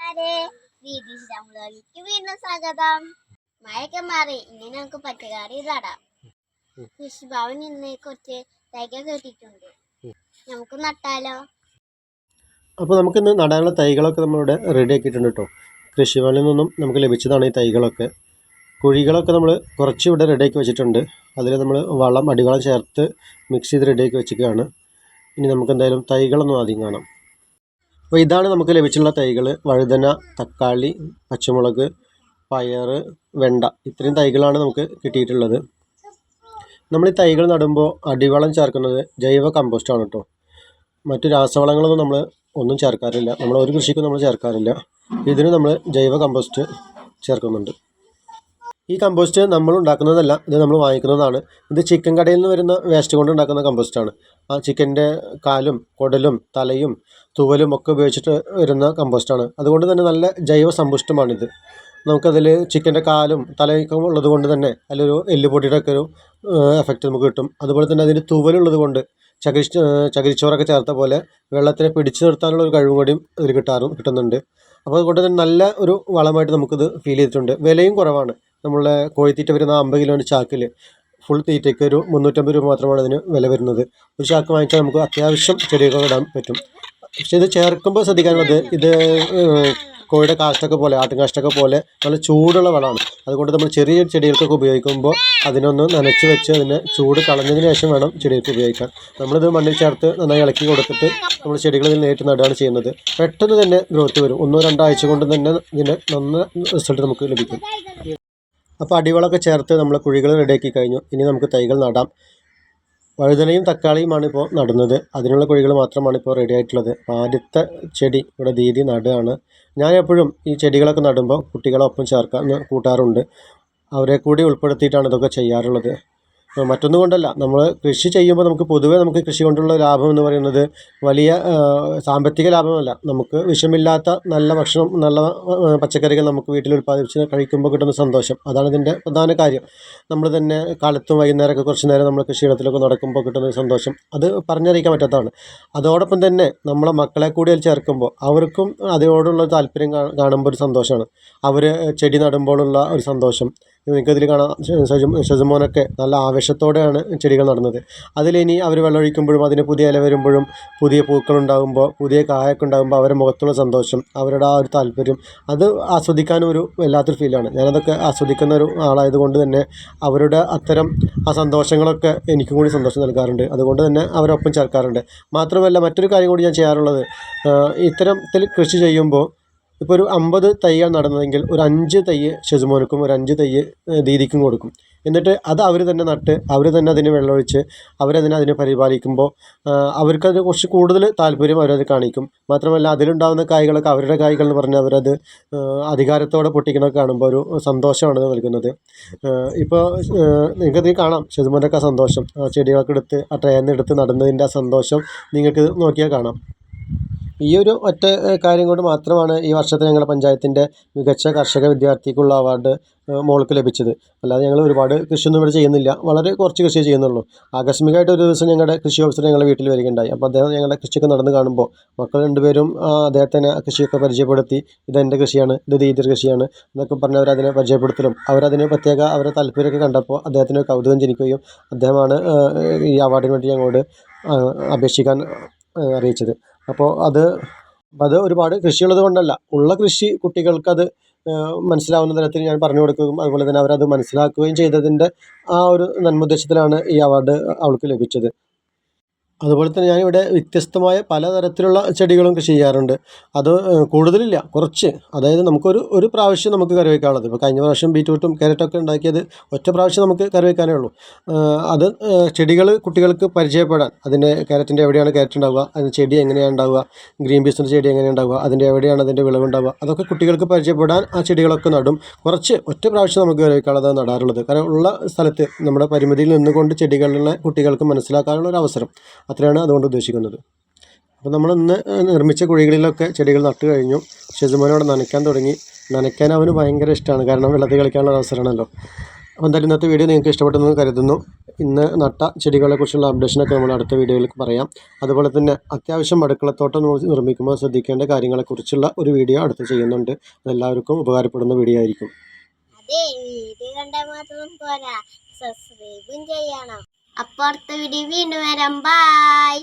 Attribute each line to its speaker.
Speaker 1: കൂട്ടുകാരെ, വീതിക്ക് വീണ്ടും സ്വാഗതം. മഴയൊക്കെ മാറി, ഇനി നമുക്ക് പച്ചക്കറി നടാം. കൃഷിഭവൻ ഇന്ന് കുറച്ച് തൈകൾ കിട്ടിയിട്ടുണ്ട്, നമുക്ക് നട്ടാലോ?
Speaker 2: അപ്പോൾ നമുക്കിന്ന് നടാനുള്ള തൈകളൊക്കെ നമ്മളിവിടെ റെഡി ആക്കിയിട്ടുണ്ട് കേട്ടോ. കൃഷിഭവനിൽ നിന്നും നമുക്ക് ലഭിച്ചതാണ് ഈ തൈകളൊക്കെ. കുഴികളൊക്കെ നമ്മൾ കുറച്ച് ഇവിടെ റെഡിയാക്കി വെച്ചിട്ടുണ്ട്. അതിൽ നമ്മൾ അടിവളം ചേർത്ത് മിക്സ് ചെയ്ത് റെഡിയാക്കി വെച്ചിരിക്കുകയാണ്. ഇനി നമുക്ക് എന്തായാലും തൈകളൊന്നും ആദ്യം കാണാം. അപ്പോൾ ഇതാണ് നമുക്ക് ലഭിച്ചിട്ടുള്ള തൈകൾ. വഴുതന, തക്കാളി, പച്ചമുളക്, പയർ, വെണ്ട, ഇത്രയും തൈകളാണ് നമുക്ക് കിട്ടിയിട്ടുള്ളത്. നമ്മൾ ഈ തൈകൾ നടുമ്പോൾ അടിവളം ചേർക്കുന്നത് ജൈവ കമ്പോസ്റ്റാണ് കേട്ടോ. മറ്റു രാസവളങ്ങളൊന്നും നമ്മൾ ഒന്നും ചേർക്കാറില്ല. നമ്മൾ ഒരു കൃഷിക്കും നമ്മൾ ചേർക്കാറില്ല. ഇതിന് നമ്മൾ ജൈവ കമ്പോസ്റ്റ് ചേർക്കുന്നുണ്ട്. ഈ കമ്പോസ്റ്റ് നമ്മൾ ഉണ്ടാക്കുന്നതല്ല, ഇത് നമ്മൾ വാങ്ങിക്കുന്നതാണ്. ഇത് ചിക്കൻ കടയിൽ നിന്ന് വരുന്ന വേസ്റ്റ് കൊണ്ട് ഉണ്ടാക്കുന്ന കമ്പോസ്റ്റാണ്. ആ ചിക്കൻ്റെ കാലും കുടലും തലയും തൂവലും ഒക്കെ ഉപയോഗിച്ചിട്ട് വരുന്ന കമ്പോസ്റ്റാണ്. അതുകൊണ്ട് തന്നെ നല്ല ജൈവ സമ്പുഷ്ടമാണിത്. നമുക്കതിൽ ചിക്കൻ്റെ കാലും തലയൊക്കെ ഉള്ളത് കൊണ്ട് തന്നെ അതിലൊരു എല്ലുപൊടിയുടെ ഒക്കെ ഒരു എഫക്റ്റ് നമുക്ക് കിട്ടും. അതുപോലെ തന്നെ അതിൻ്റെ തൂവലുള്ളത് കൊണ്ട് ചകിരിച്ചോറൊക്കെ ചേർത്ത പോലെ വെള്ളത്തിനെ പിടിച്ചു നിർത്താനുള്ള ഒരു കഴിവും കൂടിയും ഇതിൽ കിട്ടുന്നുണ്ട്. അപ്പോൾ അതുകൊണ്ട് തന്നെ നല്ല ഒരു വളമായിട്ട് നമുക്കിത് ഫീൽ ചെയ്തിട്ടുണ്ട്. വിലയും കുറവാണ്. നമ്മളെ കോഴിത്തീറ്റ വരുന്ന 50 കിലോൻ്റെ ചാക്കിൽ ഫുൾ തീറ്റയ്ക്ക് ഒരു 350 രൂപ മാത്രമാണ് അതിന് വില വരുന്നത്. ഒരു ചാക്ക് വാങ്ങിച്ചാൽ നമുക്ക് അത്യാവശ്യം ചെടികൾ ഇടാൻ പറ്റും. പക്ഷേ ഇത് ചേർക്കുമ്പോൾ ശ്രദ്ധിക്കാനുള്ളത്, ഇത് കോഴിയുടെ കാഷ്ടൊക്കെ പോലെ ആട്ടിൻ കാഷ്ടൊക്കെ പോലെ നല്ല ചൂടുള്ള വളമാണ്. അതുകൊണ്ട് നമ്മൾ ചെറിയ ചെടികൾക്കൊക്കെ ഉപയോഗിക്കുമ്പോൾ അതിനൊന്ന് നനച്ച് വെച്ച് അതിന് ചൂട് കളഞ്ഞതിന് ശേഷം വേണം ചെടികൾക്ക് ഉപയോഗിക്കാൻ. നമ്മളിത് മണ്ണിൽ ചേർത്ത് നന്നായി ഇളക്കി കൊടുത്തിട്ട് നമ്മൾ ചെടികളിൽ നേരിട്ട് നടുകയാണ് ചെയ്യുന്നത്. പെട്ടെന്ന് തന്നെ ഗ്രോത്ത് വരും. 1-2 ആഴ്ച കൊണ്ട് തന്നെ ഇതിന് നന്ന റിസൾട്ട് നമുക്ക് ലഭിക്കും. അപ്പോൾ അടിവളമൊക്കെ ചേർത്ത് നമ്മൾ കുഴികൾ റെഡിയാക്കി കഴിഞ്ഞു. ഇനി നമുക്ക് തൈകൾ നടാം. വഴുതനയും തക്കാളിയുമാണ് ഇപ്പോൾ നടുന്നത്. അതിനുള്ള കുഴികൾ മാത്രമാണ് ഇപ്പോൾ റെഡി ആയിട്ടുള്ളത്. ആദ്യത്തെ ചെടി ഇവിടെ ദീദി നടുകയാണ്. ഞാൻ എപ്പോഴും ഈ ചെടികളൊക്കെ നടുമ്പോൾ കുട്ടികളൊപ്പം കൂട്ടാറുണ്ട്. അവരെ കൂടി ഉൾപ്പെടുത്തിയിട്ടാണ് ഇതൊക്കെ ചെയ്യാറുള്ളത്. മറ്റൊന്നും കൊണ്ടല്ല, നമ്മൾ കൃഷി ചെയ്യുമ്പോൾ നമുക്ക് കൃഷി കൊണ്ടുള്ള ലാഭം എന്ന് പറയുന്നത് വലിയ സാമ്പത്തിക ലാഭമല്ല. നമുക്ക് വിഷമില്ലാത്ത നല്ല ഭക്ഷണം, നല്ല പച്ചക്കറികൾ നമുക്ക് വീട്ടിൽ ഉൽപ്പാദിപ്പിച്ച് കഴിക്കുമ്പോൾ കിട്ടുന്ന സന്തോഷം, അതാണ് ഇതിൻ്റെ പ്രധാന കാര്യം. നമ്മൾ തന്നെ കാലത്തും വൈകുന്നേരമൊക്കെ കുറച്ച് നേരം നമ്മൾ കൃഷിയിടത്തിലൊക്കെ നടക്കുമ്പോൾ കിട്ടുന്ന സംതോഷം അത് പറഞ്ഞറിയിക്കാൻ പറ്റാത്തതാണ്. അതോടൊപ്പം തന്നെ നമ്മളെ മക്കളെ കൂടി അതിൽ ചേർക്കുമ്പോൾ അവർക്കും അതിനോടുള്ള താല്പര്യം കാണുമ്പോൾ ഒരു സന്തോഷമാണ്. അവർ ചെടി നടുമ്പോഴുള്ള ഒരു സന്തോഷം നിങ്ങൾക്കതിൽ കാണാം. ഷെസുമോനൊക്കെ നല്ല ആവേശത്തോടെയാണ് ചെടികൾ നടുന്നത്. അതിലിനി അവർ വെള്ളമൊഴിക്കുമ്പോഴും അതിന് പുതിയ ഇല വരുമ്പോഴും പുതിയ പൂക്കളുണ്ടാകുമ്പോൾ പുതിയ കായൊക്കെ ഉണ്ടാകുമ്പോൾ അവരുടെ മുഖത്തുള്ള സന്തോഷം, അവരുടെ ആ ഒരു താല്പര്യം, അത് ആസ്വദിക്കാനും ഒരു വല്ലാത്തൊരു ഫീലാണ്. ഞാനതൊക്കെ ആസ്വദിക്കുന്ന ഒരു ആളായതുകൊണ്ട് തന്നെ അവരുടെ അത്തരം ആ സന്തോഷങ്ങളൊക്കെ എനിക്കും കൂടി സന്തോഷം നൽകാറുണ്ട്. അതുകൊണ്ട് തന്നെ അവരൊപ്പം ചേർക്കാറുണ്ട്. മാത്രമല്ല മറ്റൊരു കാര്യം കൂടി ഞാൻ ചെയ്യാറുള്ളത്, ഇത്തരത്തിൽ കൃഷി ചെയ്യുമ്പോൾ ഇപ്പോൾ ഒരു 50 തൈയാണ് നടന്നതെങ്കിൽ ഒരു 5 തൈ ഷെസുമോനക്കും ഒരു 5 തൈ ദീദിക്കും കൊടുക്കും. എന്നിട്ട് അത് അവർ തന്നെ നട്ട് അവർ തന്നെ അതിന് വെള്ളമൊഴിച്ച് അതിനെ പരിപാലിക്കുമ്പോൾ അവർക്കത് കുറച്ച് കൂടുതൽ താല്പര്യം അവരത് കാണിക്കും. മാത്രമല്ല അതിലുണ്ടാകുന്ന കായ്കളൊക്കെ അവരുടെ കായ്കൾ എന്ന് പറഞ്ഞാൽ അവരത് അധികാരത്തോടെ പൊട്ടിക്കണൊക്കെ കാണുമ്പോൾ ഒരു സന്തോഷമാണ് നൽകുന്നത്. ഇപ്പോൾ നിങ്ങൾക്കത് കാണാം ഷെസുമോനൊക്കെ ആ സന്തോഷം, ചെടികളൊക്കെ എടുത്ത് ആ ട്രേന്ന് എടുത്ത് നടുന്നതിൻ്റെ ആ സന്തോഷം നിങ്ങൾക്ക് നോക്കിയാൽ കാണാം. ഈ ഒരു ഒറ്റ കാര്യം കൊണ്ട് മാത്രമാണ് ഈ വർഷത്തെ ഞങ്ങളുടെ പഞ്ചായത്തിൻ്റെ മികച്ച കർഷക വിദ്യാർത്ഥിക്കുള്ള അവാർഡ് മോൾക്ക് ലഭിച്ചത്. അല്ലാതെ ഞങ്ങൾ ഒരുപാട് കൃഷിയൊന്നും ഇവിടെ ചെയ്യുന്നില്ല, വളരെ കുറച്ച് കൃഷി ചെയ്യുന്നുള്ളൂ. ആകസ്മികമായിട്ട് ഒരു ദിവസം ഞങ്ങളുടെ കൃഷി ഓഫീസർ ഞങ്ങളുടെ വീട്ടിൽ വരികയുണ്ടായി. അപ്പോൾ അദ്ദേഹം ഞങ്ങളുടെ കൃഷിയൊക്കെ നടന്ന് കാണുമ്പോൾ മക്കൾ 2 പേരും അദ്ദേഹത്തിനെ കൃഷിയൊക്കെ പരിചയപ്പെടുത്തി, ഇതെൻ്റെ കൃഷിയാണ്, ഇത് ദീദിയുടെ കൃഷിയാണ് എന്നൊക്കെ പറഞ്ഞ് അവരതിനെ പരിചയപ്പെടുത്തലും അവരതിന് പ്രത്യേക അവരുടെ താല്പര്യമൊക്കെ കണ്ടപ്പോൾ അദ്ദേഹത്തിന് കൗതുകം ജനിക്കുകയും അദ്ദേഹമാണ് ഈ അവാർഡിന് വേണ്ടി ഞങ്ങളോട് അപേക്ഷിക്കാൻ അറിയിച്ചത്. അപ്പോൾ അത് ഒരുപാട് കൃഷിയുള്ളത് കൊണ്ടല്ല, ഉള്ള കൃഷി കുട്ടികൾക്കത് മനസ്സിലാവുന്ന തരത്തിൽ ഞാൻ പറഞ്ഞു കൊടുക്കുകയും അതുപോലെ തന്നെ അവരത് മനസ്സിലാക്കുകയും ചെയ്തതിൻ്റെ ആ ഒരു നന്മോദ്ദേശത്തിലാണ് ഈ അവാർഡ് അവൾക്ക് ലഭിച്ചത്. അതുപോലെ തന്നെ ഞാനിവിടെ വ്യത്യസ്തമായ പലതരത്തിലുള്ള ചെടികളും കൃഷി ചെയ്യാറുണ്ട്. അത് കൂടുതലില്ല, കുറച്ച്. അതായത് ഒരു പ്രാവശ്യം നമുക്ക് കറി വയ്ക്കാനുള്ളത്. ഇപ്പോൾ കഴിഞ്ഞ പ്രാവശ്യം ബീറ്റ്റൂട്ടും ക്യാരറ്റൊക്കെ ഉണ്ടാക്കിയത് ഒറ്റ പ്രാവശ്യം നമുക്ക് കറി വയ്ക്കാനേ ഉള്ളൂ. അത് ചെടികൾ കുട്ടികൾക്ക് പരിചയപ്പെടാൻ, അതിൻ്റെ ക്യാരറ്റിൻ്റെ എവിടെയാണ് ക്യാരറ്റ് ഉണ്ടാവുക, അതിൻ്റെ ചെടി എങ്ങനെയാണ് ഉണ്ടാവുക, ഗ്രീൻ പീസിൻ്റെ ചെടി എങ്ങനെയാണ് ഉണ്ടാവുക, അതിൻ്റെ എവിടെയാണ് അതിൻ്റെ വിളവുണ്ടാവുക, അതൊക്കെ കുട്ടികൾക്ക് പരിചയപ്പെടാൻ ആ ചെടികളൊക്കെ നടും. കുറച്ച് ഒറ്റ പ്രാവശ്യം നമുക്ക് കറി വയ്ക്കാനുള്ളത് നടാറുള്ളത്. കാരണം ഉള്ള സ്ഥലത്ത് നമ്മുടെ പരിമിതിയിൽ നിന്നുകൊണ്ട് ചെടികളിലെ കുട്ടികൾക്ക് മനസ്സിലാക്കാനുള്ള ഒരു അവസരം, അത്രയാണ് അതുകൊണ്ട് ഉദ്ദേശിക്കുന്നത്. അപ്പോൾ നമ്മളിന്ന് നിർമ്മിച്ച കുഴികളിലൊക്കെ ചെടികൾ നട്ടു കഴിഞ്ഞു. ഷെസുമോനോട് നനയ്ക്കാൻ തുടങ്ങി. നനയ്ക്കാൻ അവന് ഭയങ്കര ഇഷ്ടമാണ്, കാരണം വെള്ളത്തിൽ കളിക്കാനുള്ള അവസരമാണല്ലോ. അപ്പോൾ എന്തായാലും ഇന്നത്തെ വീഡിയോ നിങ്ങൾക്ക് ഇഷ്ടപ്പെട്ടെന്ന് കരുതുന്നു. ഇന്ന് നട്ട ചെടികളെക്കുറിച്ചുള്ള അപ്ഡേഷനൊക്കെ നമ്മൾ അടുത്ത വീഡിയോയിൽ പറയാം. അതുപോലെ തന്നെ അത്യാവശ്യം അടുക്കളത്തോട്ടം നിർമ്മിക്കുമ്പോൾ ശ്രദ്ധിക്കേണ്ട കാര്യങ്ങളെക്കുറിച്ചുള്ള ഒരു വീഡിയോ അടുത്ത് ചെയ്യുന്നുണ്ട്. അതെല്ലാവർക്കും ഉപകാരപ്പെടുന്ന വീഡിയോ ആയിരിക്കും.
Speaker 1: അതെ, വീഡിയോ കണ്ടാൽ മാത്രം പോരാ, സബ്സ്ക്രൈബും ചെയ്യണം. അപ്പോൾ അടുത്ത വീഡിയോ വീണ്ടും വരാം. ബൈ.